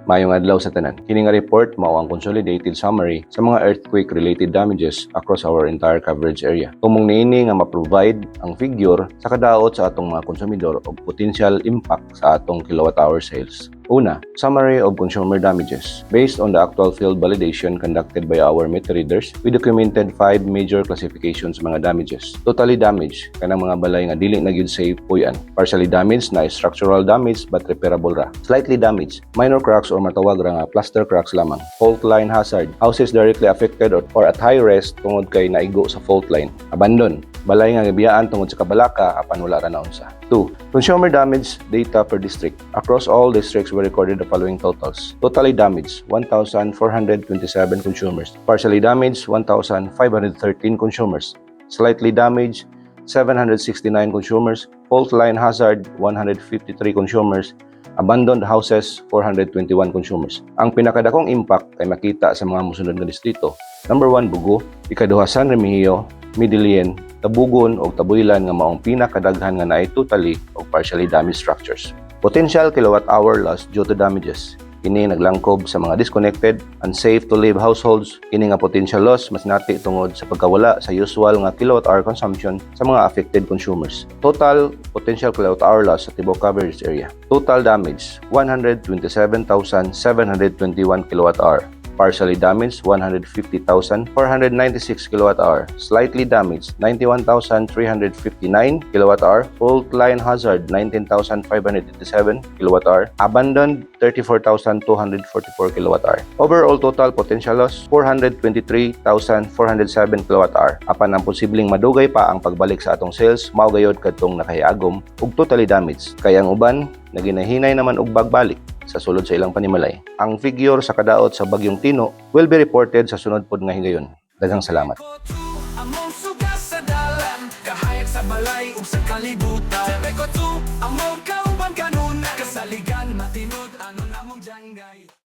Mayong adlaw sa tanan. Kini nga report mao ang consolidated summary sa mga earthquake-related damages across our entire coverage area. Tumong niini nga ma-provide ang figure sa kadaot sa atong mga konsumidor o potential impact sa atong kilowatt-hour sales. Una, summary of consumer damages. Based on the actual field validation conducted by our meter readers, we documented 5 major classifications mga damages. Totally damaged, kanang mga balay nga dili na gyud say puy-an. Partially damaged na structural damage but repairable ra. Slightly damaged, minor cracks or matawag ra nga plaster cracks lamang. Fault line hazard, houses directly affected or at high risk tungod kay naigo sa fault line. Abandon, balay nga gibiyaan tungod sa kabalaka apan wala ra naunsa. 2. Consumer damage data per district. Across all districts, we recorded the following totals. Totally damaged, 1,427 consumers. Partially damaged, 1,513 consumers. Slightly damaged, 769 consumers. Fault line hazard, 153 consumers. Abandoned houses, 421 consumers. Ang pinakadakong impact ay makita sa mga musunod nga distrito. Number 1, Bugo. Ikaduha, San Remigio, Midilien, Tabugon o Tabuilan nga maong pinakadaghan nga naay totally o partially damaged structures. Potential kilowatt-hour loss due to damages. Kini naglangkob sa mga disconnected, unsafe to live households. Kini nga potential loss mas nati tungod sa pagkawala sa usual nga kilowatt-hour consumption sa mga affected consumers. Total potential kilowatt-hour loss sa tibuok coverage area. Total damage, 127,721 kilowatt-hour. Partially damaged, 150,496 kWh. Slightly damaged, 91,359 kWh. Fault line hazard, 19,587 kWh. Abandoned, 34,244 kWh. Overall total potential loss, 423,407 kWh. Apan ang posibleng madugay pa ang pagbalik sa atong sales, mao gayod kadtong nakahiagom ug totally damaged. Kaya ang uban, naginahinay naman og bagbalik sa sulod sa ilang panimalay. Ang figure sa kadaot sa Bagyong Tino will be reported sa sunod pod nga higayon. Daghang salamat. Among sugas sa dalan, kahayag sa balay ug sa kalibutan. Sabi ko tu, among kauban kanuna, kasaligan matinod ano namong janggay.